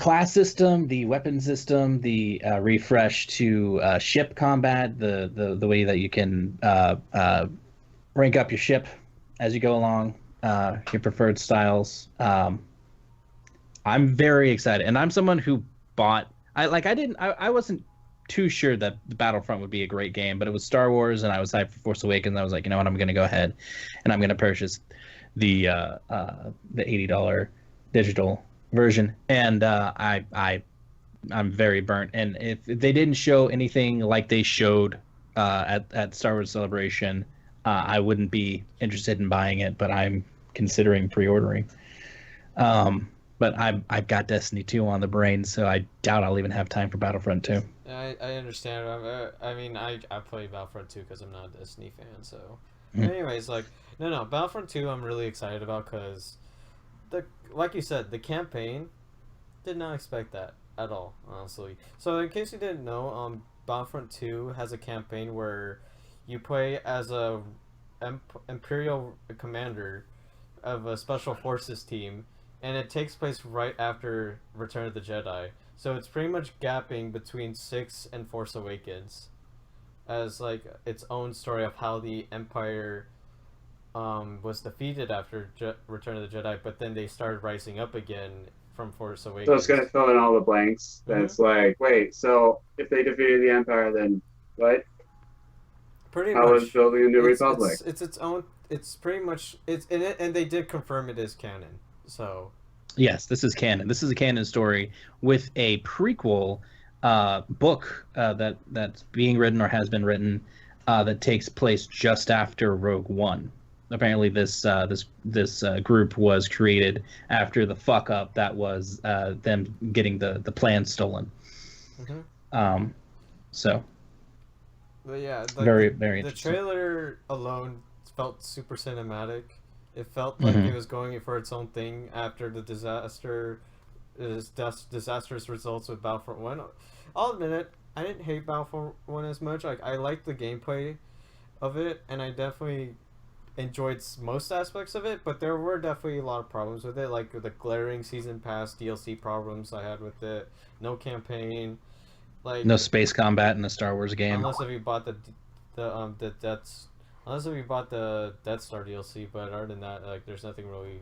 S4: class system, the weapon system, the refresh to ship combat, the way that you can rank up your ship as you go along, your preferred styles. I'm very excited, and I'm someone who bought. I wasn't too sure that the Battlefront would be a great game, but it was Star Wars, and I was hyped for Force Awakens. I was like, you know what, I'm going to go ahead, and I'm going to purchase the $80 digital version, and I'm very burnt. And if they didn't show anything like they showed at Star Wars Celebration, I wouldn't be interested in buying it, but I'm considering pre-ordering. But I've got Destiny 2 on the brain, so I doubt I'll even have time for Battlefront 2.
S1: I understand. I mean, I play Battlefront 2 because I'm not a Destiny fan. So,
S4: Mm.
S1: anyways, no, Battlefront 2 I'm really excited about because, like you said, the campaign, did not expect that at all, honestly. So in case you didn't know, Battlefront 2 has a campaign where you play as a Imperial commander of a Special Forces team, and it takes place right after Return of the Jedi. So it's pretty much gapping between 6 and Force Awakens as its own story of how the Empire was defeated after Return of the Jedi, but then they started rising up again from Force Awakens.
S2: So it's going to fill in all the blanks. That's like, wait, so if they defeated the Empire, then what?
S1: Pretty
S2: How
S1: much.
S2: was building a new republic?
S1: It's its own. It's pretty much it's in it, and they did confirm it is canon. So.
S4: Yes, this is canon. This is a canon story with a prequel book that's being written or has been written that takes place just after Rogue One. Apparently, this group was created after the fuck up that was them getting the plan stolen.
S1: Mm-hmm.
S4: So.
S1: But yeah,
S4: very
S1: the
S4: interesting.
S1: trailer alone felt super cinematic. It felt like it was going for its own thing after the disastrous results with Battlefront 1. I'll admit it, I didn't hate Battlefront 1 as much. I liked the gameplay of it, and I definitely enjoyed most aspects of it, but there were definitely a lot of problems with it, like the glaring season pass DLC problems I had with it, no campaign,
S4: no space combat in a Star Wars game.
S1: Unless if you bought unless if you bought the Death Star DLC, but other than that, there's nothing really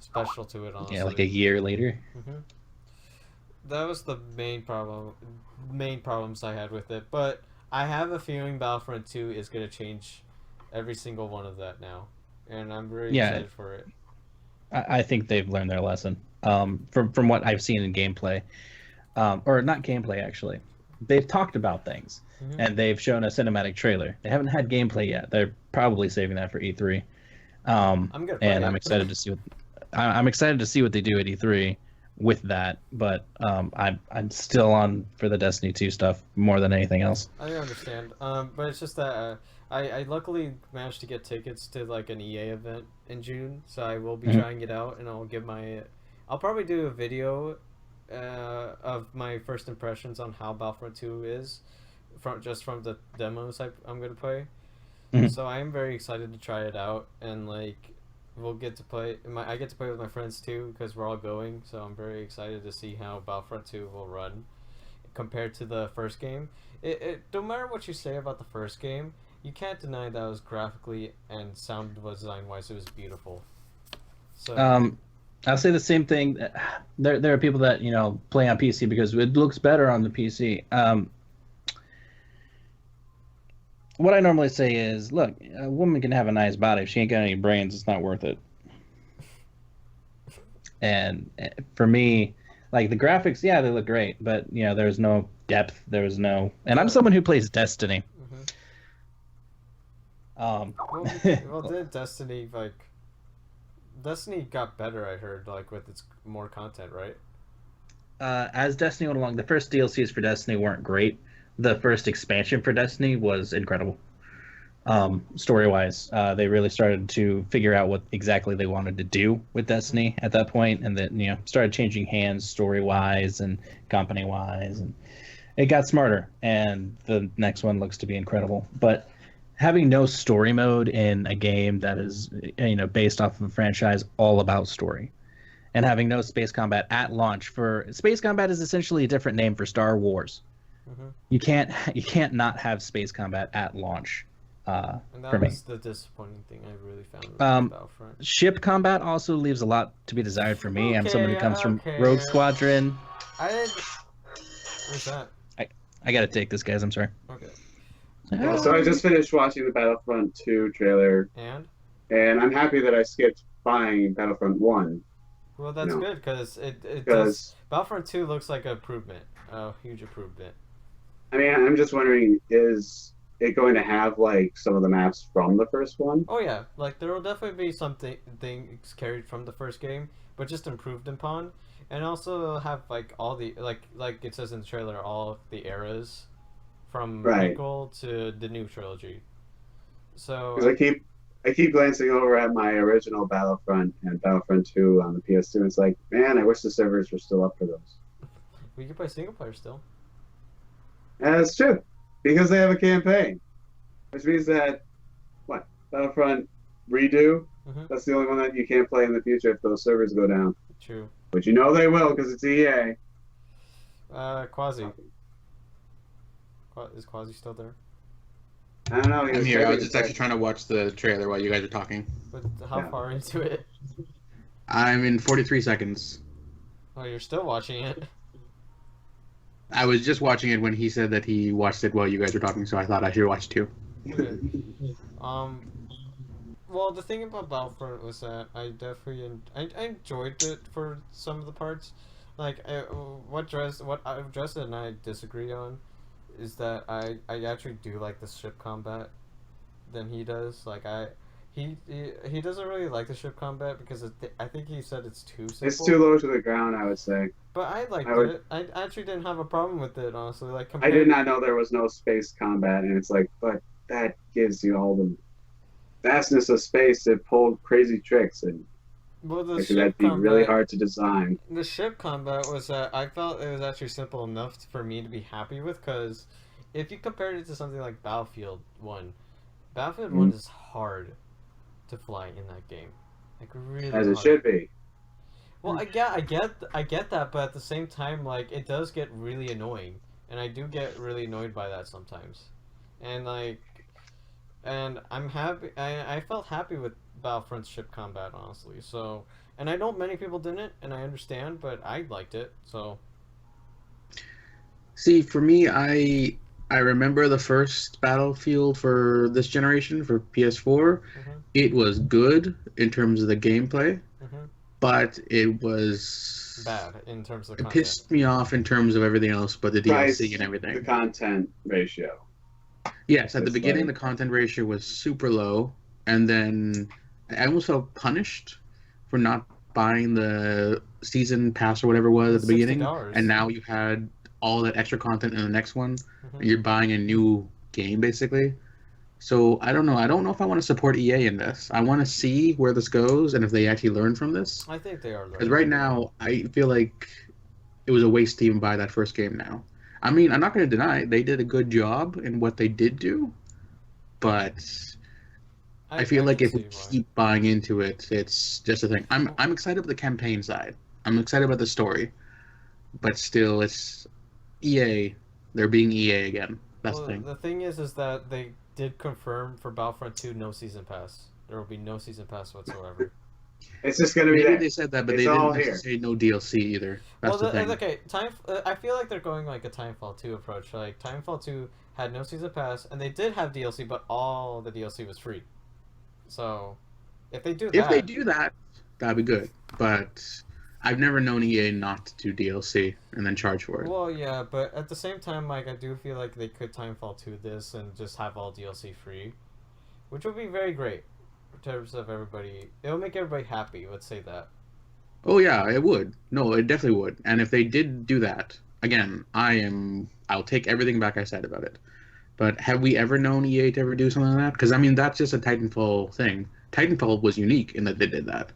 S1: special to it, honestly.
S4: Yeah, like a year later.
S1: Mm-hmm. That was the main problems I had with it, but I have a feeling Battlefront 2 is going to change every single one of that now, and I'm very excited for it.
S4: I think they've learned their lesson. From what I've seen in gameplay, or not gameplay actually, they've talked about things. Mm-hmm. And they've shown a cinematic trailer. They haven't had gameplay yet. They're probably saving that for E3. I'm excited to see what they do at E3 with that. But I'm still on for the Destiny 2 stuff more than anything else.
S1: I understand. But it's just that I luckily managed to get tickets to like an EA event in June, so I will be
S4: Mhm.
S1: trying it out, and I'll probably do a video of my first impressions on how Battlefront 2 is from the demos I'm gonna play.
S4: Mhm.
S1: So I am very excited to try it out, and like I get to play with my friends too because we're all going. So I'm very excited to see how Battlefront 2 will run compared to the first game. No matter what you say about the first game, you can't deny that it was graphically and sound design wise, it was beautiful. So
S4: I'll say the same thing. There are people that play on PC because it looks better on the PC. What I normally say is, look, a woman can have a nice body. If she ain't got any brains, it's not worth it. And for me, like the graphics, yeah, they look great, but there's no depth. There was no, and I'm someone who plays Destiny.
S1: Did Destiny Destiny got better? I heard with its more content, right?
S4: As Destiny went along, the first DLCs for Destiny weren't great. The first expansion for Destiny was incredible. Story-wise, they really started to figure out what exactly they wanted to do with Destiny at that point, and then started changing hands story-wise and company-wise, and it got smarter. And the next one looks to be incredible. But having no story mode in a game that is based off of a franchise all about story, and having no space combat at launch for space combat is essentially a different name for Star Wars.
S1: Mm-hmm.
S4: You can't not have space combat at launch.
S1: And that
S4: for
S1: was
S4: me.
S1: the disappointing thing I really found with Battlefront.
S4: Ship combat also leaves a lot to be desired for me. I'm someone who comes from Rogue Squadron.
S1: What's that?
S4: I gotta take this, guys. I'm sorry.
S1: Okay.
S2: Well, so I just finished watching the Battlefront 2 trailer,
S1: And
S2: I'm happy that I skipped buying Battlefront 1.
S1: well, that's good because it does.
S2: Because
S1: Battlefront 2 looks like an improvement, a huge improvement.
S2: I mean, I'm just wondering, is it going to have like some of the maps from the first one?
S1: Oh yeah, there will definitely be some things carried from the first game, but just improved upon, and also have all the like it says in the trailer, all of the eras from prequel to the new trilogy. So
S2: because I keep glancing over at my original Battlefront and Battlefront 2 on the PS2, and it's like, man, I wish the servers were still up for those.
S1: we can play single player still.
S2: And that's true, because they have a campaign, which means that Battlefront Redo.
S1: Mm-hmm.
S2: That's the only one that you can't play in the future if those servers go down.
S1: True.
S2: But you know they will because it's EA.
S1: Quazi. Is Quazi still there?
S2: I don't know.
S3: I'm here. I was just actually trying to watch the trailer while you guys are talking.
S1: But how far into it?
S3: I'm in 43 seconds.
S1: Oh, you're still watching it.
S3: I was just watching it when he said that he watched it while you guys were talking, so I thought I should watch too.
S1: Okay. Well, the thing about Battlefront was that I definitely I enjoyed it for some of the parts. What Dresden and I disagree on is that I actually do like the ship combat than he does. He doesn't really like the ship combat because I think he said it's too simple.
S2: It's too low to the ground, I would say.
S1: But I liked it. I actually didn't have a problem with it, honestly.
S2: I did not know there was no space combat, and it's like, but that gives you all the vastness of space to pull crazy tricks, and that'd be really hard to design.
S1: The ship combat was I felt it was actually simple enough for me to be happy with, because if you compared it to something like Battlefield 1 is hard to fly in that game, really
S2: as
S1: hard.
S2: It should be.
S1: Well, I get that, but at the same time, it does get really annoying, and I do get really annoyed by that sometimes, and I'm happy. I felt happy with Battlefront's ship combat, honestly. So, and I know many people didn't, and I understand, but I liked it. So,
S3: see, for me, I remember the first Battlefield for this generation for PS4.
S1: mm-hmm.
S3: It was good in terms of the gameplay,
S1: Mm-hmm.
S3: but it was
S1: bad in terms of
S3: it
S1: content.
S3: pissed me off in terms of everything else, but the DLC and everything.
S2: The content ratio.
S3: Yes, at the beginning, the content ratio was super low, and then I almost felt punished for not buying the season pass or whatever it was at the beginning,
S1: $60.
S3: and now you had all that extra content in the next one.
S1: Mm-hmm.
S3: You're buying a new game, basically. So I don't know. I don't know if I want to support EA in this. I want to see where this goes and if they actually learn from this.
S1: I think they are
S3: Because
S1: learning.
S3: right now, I feel like it was a waste to even buy that first game now. I mean, I'm not going to deny they did a good job in what they did do, but I feel like
S1: can
S3: if we
S1: see why.
S3: keep buying into it, it's just a thing. I'm excited about the campaign side. I'm excited about the story, but still, it's EA. They're being EA again. That's
S1: Well,
S3: the thing.
S1: the thing is that they did confirm for Battlefront 2 no season pass. There will be no season pass whatsoever.
S2: It's just gonna be
S3: Maybe
S2: there.
S3: they said that, but
S2: It's
S3: they
S2: all
S3: didn't
S2: here.
S3: say no DLC either. That's the thing.
S1: Okay, I feel like they're going like a Timefall 2 approach. Like Timefall 2 had no season pass, and they did have DLC, but all the DLC was free. So, if they do
S3: If they do that, that'd be good. But I've never known EA not to do DLC and then charge for it.
S1: well, yeah, but at the same time, like I do feel like they could Timefall 2 this and just have all DLC free, which would be very great in terms of everybody. It'll make everybody happy. Let's say that.
S3: Oh yeah, it would. No, it definitely would. And if they did do that, again, I'll take everything back I said about it. But have we ever known EA to ever do something like that? Because I mean, that's just a Titanfall thing. Titanfall was unique in that they did that,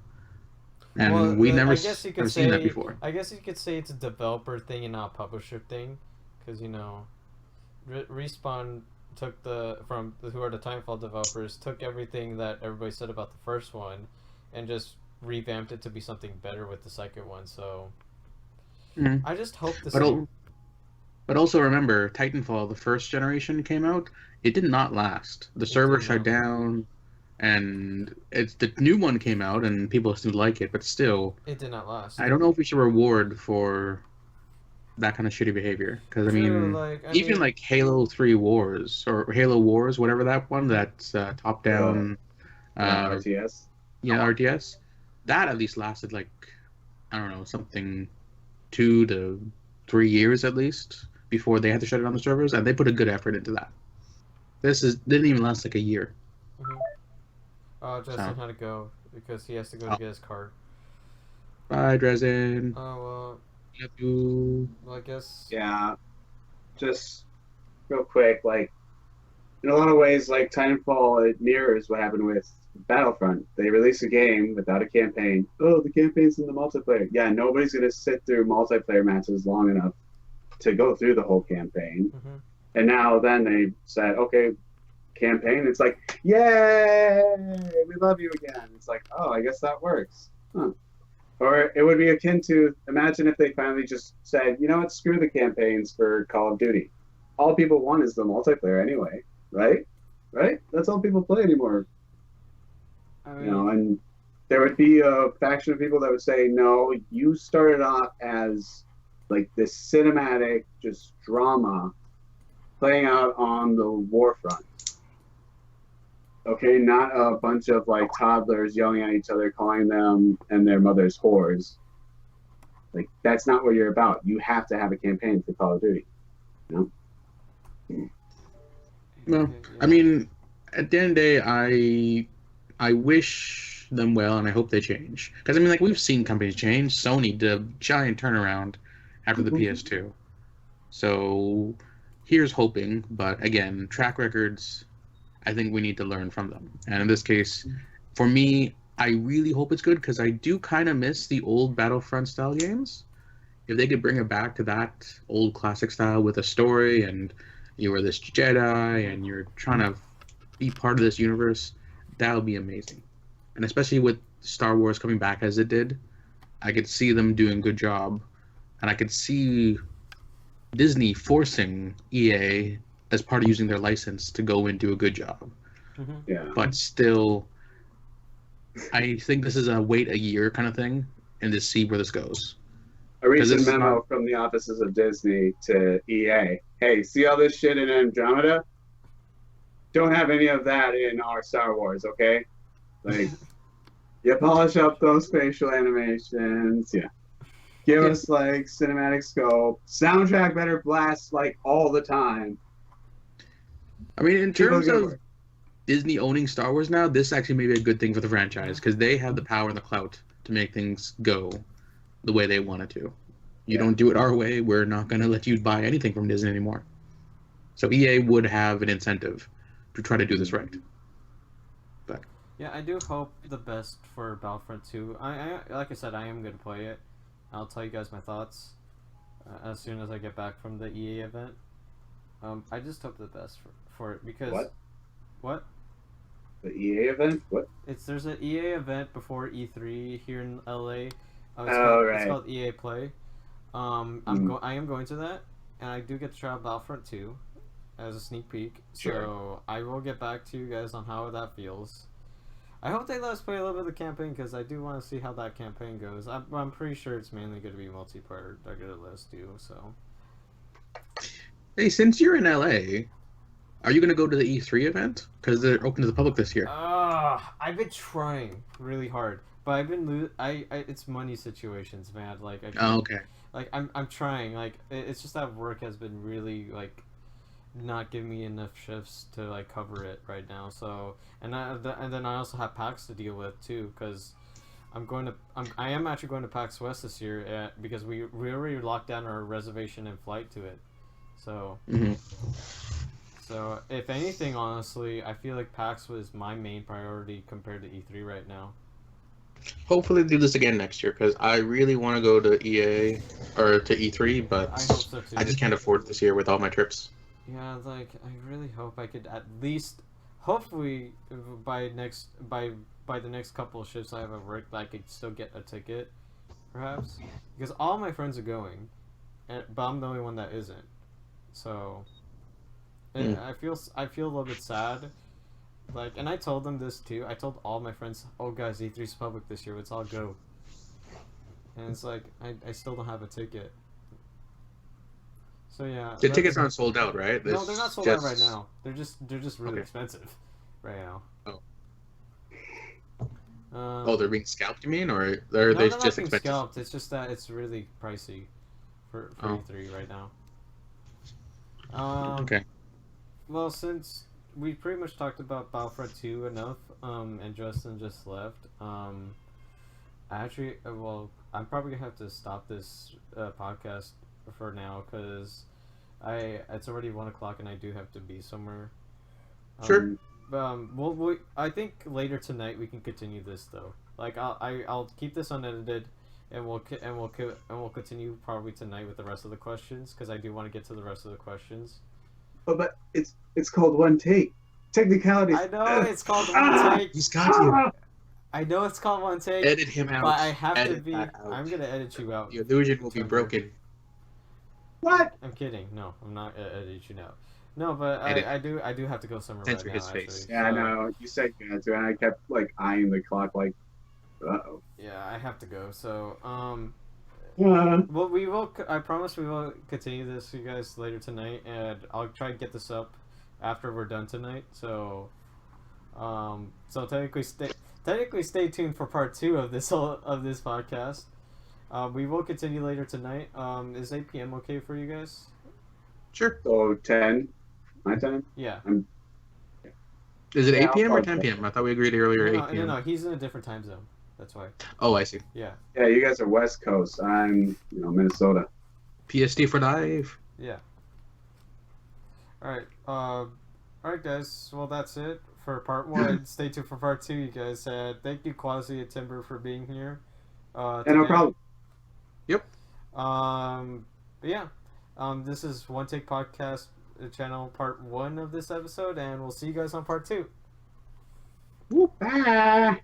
S3: and
S1: Well,
S3: we never
S1: I guess you could
S3: never
S1: say,
S3: seen that before.
S1: I guess you could say it's a developer thing and not a publisher thing, because Respawn took who are the Timefall developers, took everything that everybody said about the first one, and just revamped it to be something better with the second one. So
S3: Mhm.
S1: I just hope the
S3: But
S1: same.
S3: but also remember, Titanfall, the first generation came out. It did not last. The server
S1: did
S3: shut
S1: not.
S3: down, and it's the new one came out, and people still like it. But still,
S1: It did not last.
S3: I don't know if we should reward for that kind of shitty behavior. Because I
S1: True,
S3: mean,
S1: like,
S3: even like Halo 3 Wars or Halo Wars, whatever that one, that's top down,
S2: RTS.
S3: yeah, RTS, that at least lasted like, I don't know, something 2 to 3 years at least before they had to shut down the servers, and they put a good effort into that. Didn't even last like a year.
S1: Justin had to go because he has to go to get his card.
S3: Bye, Dresden.
S1: Oh
S3: You have to...
S1: well, I guess.
S2: Yeah, just real quick, like in a lot of ways, like Titanfall, it mirrors what happened with Battlefront. They release a game without a campaign. Oh, the campaign's in the multiplayer. Yeah, nobody's gonna sit through multiplayer matches long enough to go through the whole campaign.
S1: Mhm.
S2: And now then they said, okay, campaign. It's like, yay, we love you again. It's like, oh, I guess that works. Huh. Or it would be akin to, imagine if they finally just said, you know what, screw the campaigns for Call of Duty. All people want is the multiplayer anyway, right? Right? That's all people play anymore.
S1: I mean,
S2: You know, and there would be a faction of people that would say, no, you started off as like this cinematic just drama playing out on the war front. Okay, not a bunch of like toddlers yelling at each other, calling them and their mothers whores. Like that's not what you're about. You have to have a campaign for Call of Duty. You know?
S3: No, I mean, at the end of the day, I wish them well, and I hope they change. Because I mean, like we've seen companies change. Sony did a giant turnaround after the PS2. So here's hoping, but again, track records, I think we need to learn from them. And in this case, for me, I really hope it's good because I do kind of miss the old Battlefront style games. If they could bring it back to that old classic style with a story and you were this Jedi and you're trying to be part of this universe, that would be amazing. And especially with Star Wars coming back as it did, I could see them doing a good job. And I could see Disney forcing EA as part of using their license to go and do a good job.
S2: Yeah.
S3: But still, I think this is a wait a year kind of thing and just see where this goes.
S2: A recent
S3: this is
S2: memo
S3: not-
S2: from the offices of Disney to EA. Hey, see all this shit in Andromeda? Don't have any of that in our Star Wars, okay? Like, you polish up those facial animations, yeah. Give us like cinematic scope. Soundtrack better blast like all the time.
S3: I mean, in
S2: People
S3: terms
S2: get
S3: of
S2: work.
S3: Disney owning Star Wars now, this actually may be a good thing for the franchise because they have the power and the clout to make things go the way they want it to. You don't do it our way, we're not going to let you buy anything from Disney anymore. So EA would have an incentive. try to do this right. But
S1: Yeah, I do hope the best for Battlefront 2. I like I said, I am gonna play it. I'll tell you guys my thoughts as soon as I get back from the EA event. I just hope the best for it because what?
S2: The EA event? What?
S1: There's an EA event before E3 here in LA.
S2: Right.
S1: It's called EA Play. I am going to that, and I do get to try out Battlefront 2 as a sneak peek.
S2: Sure.
S1: So I will get back to you guys on how that feels. I hope they let us play a little bit of the campaign because I do want to see how that campaign goes. I'm pretty sure it's mainly going to be multiplayer. They're going to let us do so.
S3: hey, since you're in LA, are you going to go to the E3 event? Because they're open to the public this year.
S1: I've been trying really hard, but I've been it's money situations, man. Like
S3: Okay.
S1: Like I'm trying. Like it's just that work has been really like not giving me enough shifts to like cover it right now. So and then I also have PAX to deal with too because I am actually going to PAX West this year because we already locked down our reservation and flight to it. So.
S3: Mm-hmm.
S1: So, if anything, honestly, I feel like PAX was my main priority compared to E3 right now.
S3: Hopefully they do this again next year, because I really want to go to EA, or to E3, but
S1: I hope so too.
S3: I just can't afford it this year with all my trips.
S1: Yeah, like, I really hope I could at least, hopefully, by the next couple of shifts I have at work, I could still get a ticket, perhaps. Because all my friends are going, but I'm the only one that isn't. So... I feel a little bit sad, like, and I told them this too. I told all my friends, "Oh, guys, E3's public this year. Let's all go." And it's like I still don't have a ticket. So yeah.
S3: The tickets aren't sold out, right?
S1: No, they're not sold out right now. They're just really expensive, right now.
S3: Oh. They're being scalped, you mean, or are
S1: no,
S3: they
S1: they're
S3: just
S1: not being
S3: expensive?
S1: scalped. It's just that it's really pricey for E3 right now.
S3: Okay.
S1: Well, since we pretty much talked about Battlefront 2 enough, and Justin just left, I'm probably gonna have to stop this podcast for now because it's already 1 o'clock and I do have to be somewhere.
S3: Sure.
S1: I think later tonight we can continue this though. Like I'll keep this unedited, and we'll continue probably tonight with the rest of the questions because I do want to get to the rest of the questions.
S2: Oh, but it's called one take. Technicalities.
S1: I know it's called one take.
S3: He's got you.
S1: I know it's called one take.
S3: Edit him out.
S1: But I have to be.
S3: That out.
S1: I'm gonna edit you out.
S3: The illusion will be broken.
S2: What?
S1: I'm kidding. No, I'm not gonna edit you out. No, but I do have to go somewhere
S3: Censor
S1: right
S3: his
S1: now.
S3: face.
S1: Actually.
S2: Yeah, I
S1: So,
S2: know. You said you had to, and I kept like eyeing the clock, like, uh-oh.
S1: Yeah, I have to go. So
S2: Yeah.
S1: well, we will. I promise we will continue this, you guys, later tonight, and I'll try to get this up after we're done tonight. So, so technically stay tuned for part 2 of this podcast. We will continue later tonight. Is 8 p.m. okay for you guys?
S3: Sure.
S2: So 10, my time.
S1: Yeah.
S3: Is it
S2: Yeah,
S3: 8 p.m. or
S2: I'll
S3: 10 p.m.? I thought we agreed earlier 8 p.m.
S1: No, he's in a different time zone. That's why.
S3: Oh, I see.
S1: Yeah.
S2: Yeah, you guys are West Coast. I'm, Minnesota.
S3: PSD for life.
S1: Yeah. All right, guys. Well, that's it for part 1. Stay tuned for part 2, you guys. Thank you, Quazi and Timber, for being here.
S2: Yeah, no problem.
S3: Yep.
S1: But yeah. This is One Take Podcast channel part 1 of this episode, and we'll see you guys on part 2.
S2: Bye.